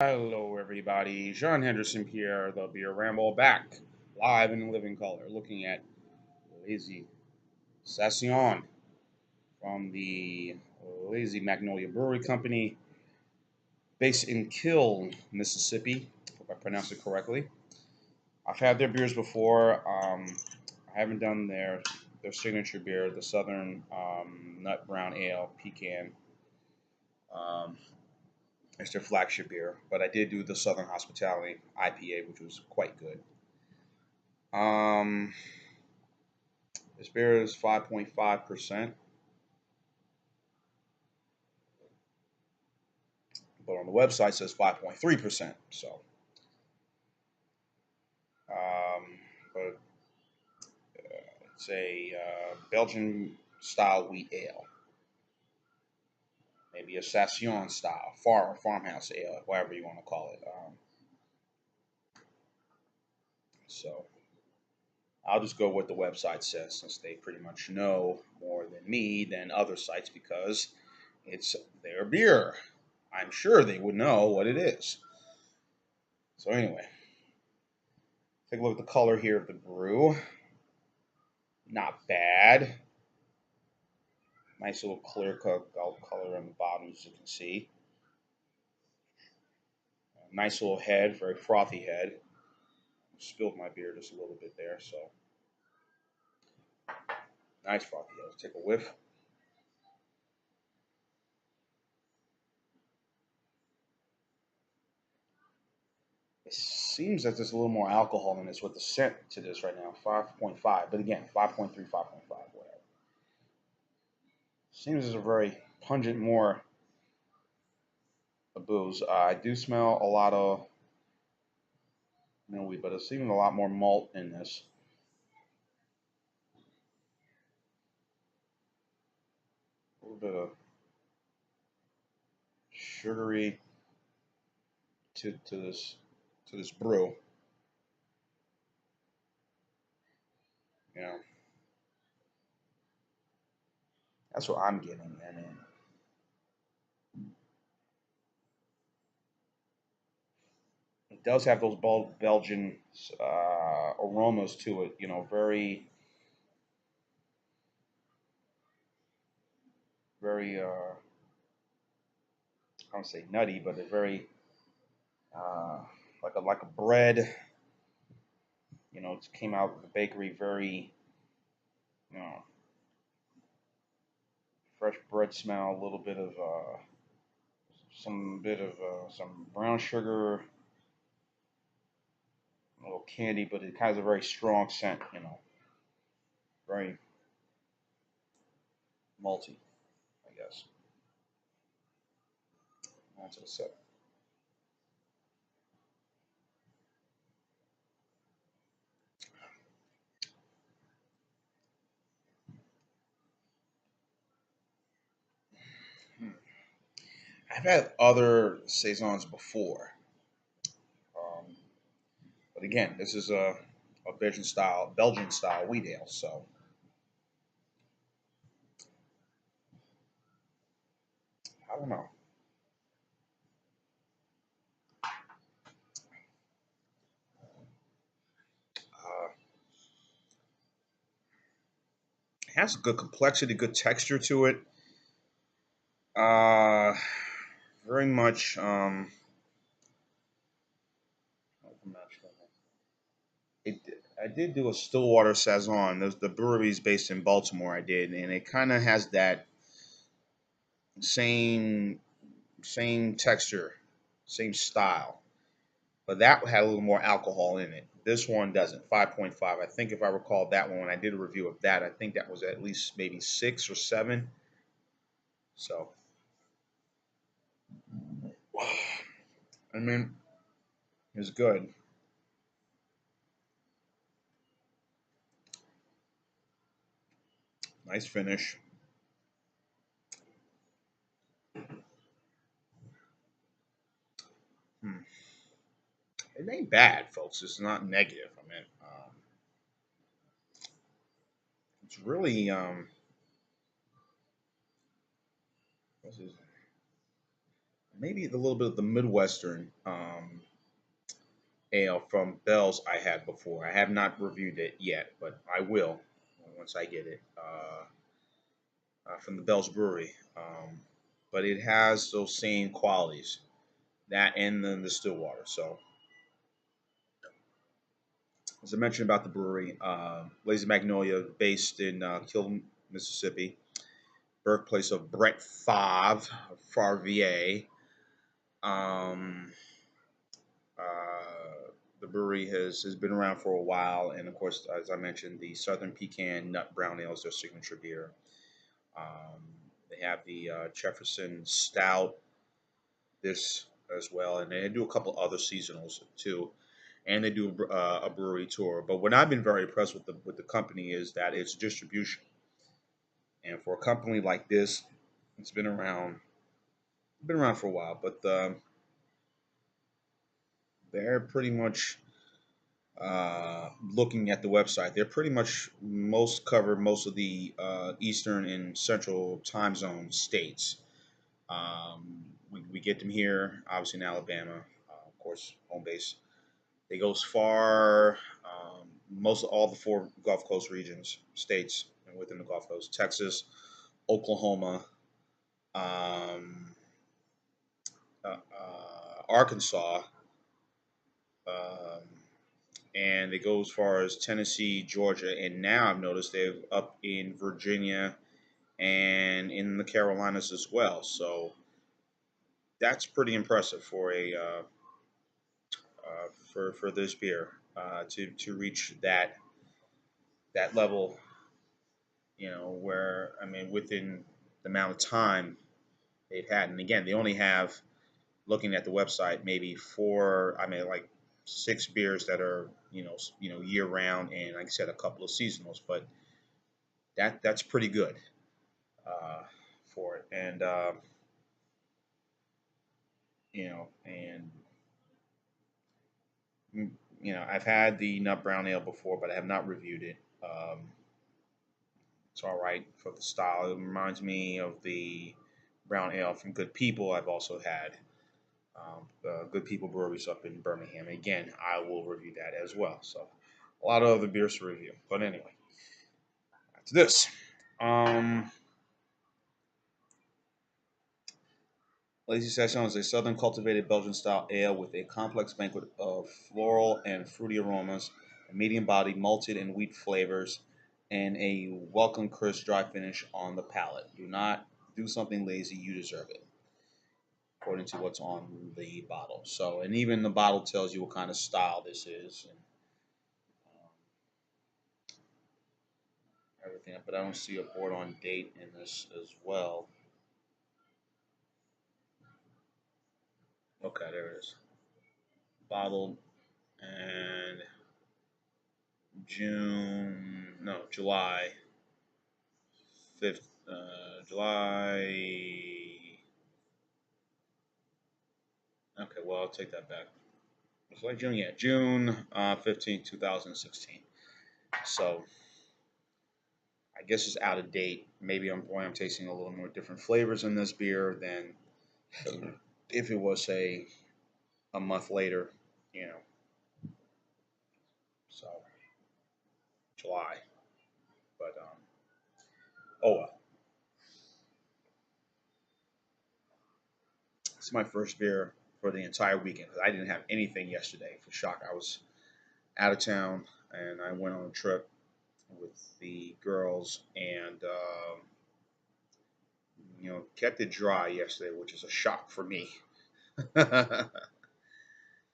Hello, everybody. John Henderson Pierre, the Beer Ramble, back live in living color, looking at Lazy Saison from the Lazy Magnolia Brewing Company, based in Kiln, Mississippi. Hope I pronounced it correctly. I've had their beers before. I haven't done their signature beer, the Southern Nut Brown Ale Pecan. Um, it's their flagship beer, but I did do the Southern Hospitality IPA, which was quite good. Um, this beer is 5.5%, but on the website it says 5.3%. So, but it's a Belgian style wheat ale, maybe a Saison style farmhouse ale, whatever you want to call it. So I'll just go what the website says, since they pretty much know more than me than other sites, because it's their beer. I'm sure they would know what it is. So anyway, take a look at the color here of the brew. Not bad. Nice little clear cut color on the bottom, as you can see. Nice little head, very frothy head. Spilled my beer just a little bit there, so nice frothy head. Let's take a whiff. It seems that there's a little more alcohol in this with the scent to this right now, 5.5. But again, 5.3, 5.5, whatever. Seems as a very pungent, more booze. I do smell a lot of wheat, but it's even a lot more malt in this. A little bit of sugary to this brew. You know, that's what I'm getting. I mean, it does have those Belgian aromas to it. You know, very, very. I don't say nutty, but a very uh, like a bread. You know, it came out of the bakery very, you know, fresh bread smell. A little bit of some brown sugar, a little candy, but it has a very strong scent. You know, very malty, I guess. That's what it said. Hmm. I've had other saisons before, um, but again, this is a Belgian style wheat ale. So I don't know. Uh, it has a good complexity, good texture to it. Uh, very much. It, I did do a Stillwater Saison. The brewery's based in Baltimore. I did, and it kind of has that same same texture, same style. But that had a little more alcohol in it. This one doesn't. 5.5. I think if I recall that one when I did a review of that, I think that was at least maybe 6 or 7. So, I mean, it's good. Nice finish. Hmm. It ain't bad, folks. It's not negative. I mean, it's really maybe a little bit of the Midwestern ale from Bell's I had before. I have not reviewed it yet, but I will once I get it from the Bell's Brewery. But it has those same qualities, that and then the Stillwater. So, as I mentioned about the brewery, Lazy Magnolia, based in Kiln, Mississippi, birthplace of Brett Favre. Um, the brewery has been around for a while, and of course, as I mentioned, the Southern Pecan Nut Brown Ale is their signature beer. Um, they have the Jefferson Stout, this as well, and they do a couple other seasonals too, and they do a brewery tour. But what I've been very impressed with the company is that its distribution, and for a company like this, it's been around for a while, but they're pretty much looking at the website. They're pretty much cover most of the eastern and central time zone states. We get them here, obviously in Alabama, of course, home base. They go as far, most of all the four Gulf Coast regions, states, and within the Gulf Coast: Texas, Oklahoma, um, Arkansas, um, and they go as far as Tennessee, Georgia, and now I've noticed they're up in Virginia and in the Carolinas as well. So that's pretty impressive for a for this beer to reach that level. You know, where I mean, within the amount of time they've had, and again, they only have, looking at the website, maybe four. I mean, like six beers that are year round, and like I said, a couple of seasonals. But that's pretty good uh, for it, and and mm, I've had the nut brown ale before, but I have not reviewed it. It's all right for the style. It reminds me of the brown ale from Good People. I've also had Good People breweries up in Birmingham. Again, I will review that as well. So a lot of other beers to review. But anyway, back to this. Um, Lazy Saison is a southern cultivated Belgian style ale with a complex banquet of floral and fruity aromas, a medium body, malted and wheat flavors, and a welcome crisp dry finish on the palate. Do not do something lazy, you deserve it, according to what's on the bottle. So, and even the bottle tells you what kind of style this is and um, everything. But I don't see a board on date in this as well. Okay, there it is. Bottled and June, no, July 5th, July. Okay, well, I'll take that back. It's like June, yeah, June 15th, 2016. So I guess it's out of date. Maybe I'm tasting a little more different flavors in this beer than if it was, say, a month later, you know. So July, but oh well. It's my first beer for the entire weekend because I didn't have anything yesterday. For shock, I was out of town and I went on a trip with the girls and kept it dry yesterday, which is a shock for me.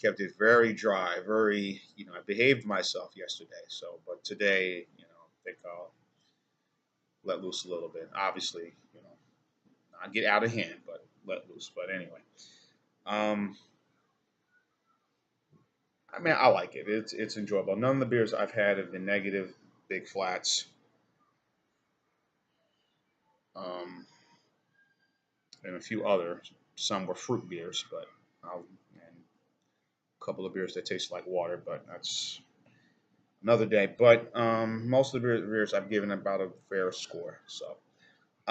Kept it very dry, very I behaved myself yesterday. So, but today, I think I'll let loose a little bit. Obviously, not get out of hand, but let loose. But anyway, um, I mean, I like it. It's enjoyable. None of the beers I've had have been negative, big flats, um, and a few others. Some were fruit beers, but and a couple of beers that taste like water. But that's another day. But most of the beers I've given about a fair score. So,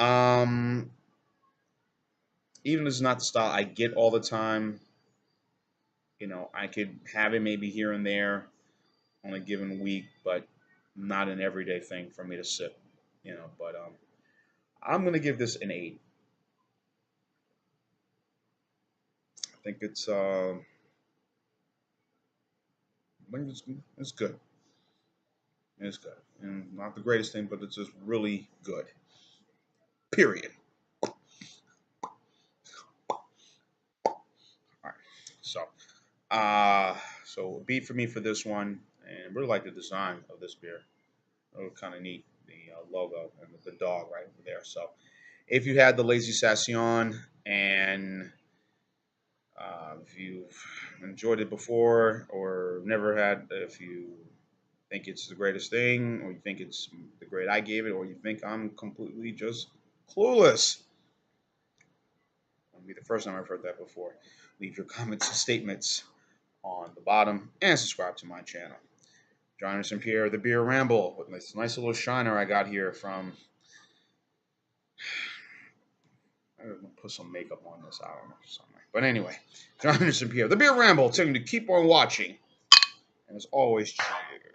um, even if it's not the style I get all the time, you know, I could have it maybe here and there on a given week, but not an everyday thing for me to sip, you know. But I'm gonna give this an 8. I think I think it's good. It's good, and not the greatest thing, but it's just really good. Period. All right. So, uh, so a beat for me for this one, and I really like the design of this beer. It was kind of neat, the logo and the dog right there. So, if you had the Lazy Saison and if you've enjoyed it before or never had, if you think it's the greatest thing, or you think it's the grade I gave it, or you think I'm completely just clueless, it'll be the first time I've heard that before. Leave your comments and statements on the bottom and subscribe to my channel. John Anderson Pierre, the Beer Ramble, with this nice little shiner I got here from. I'm gonna put some makeup on this. I don't know something. But anyway, John Anderson Pierre, the Beer Ramble, telling you to keep on watching, and as always, cheers.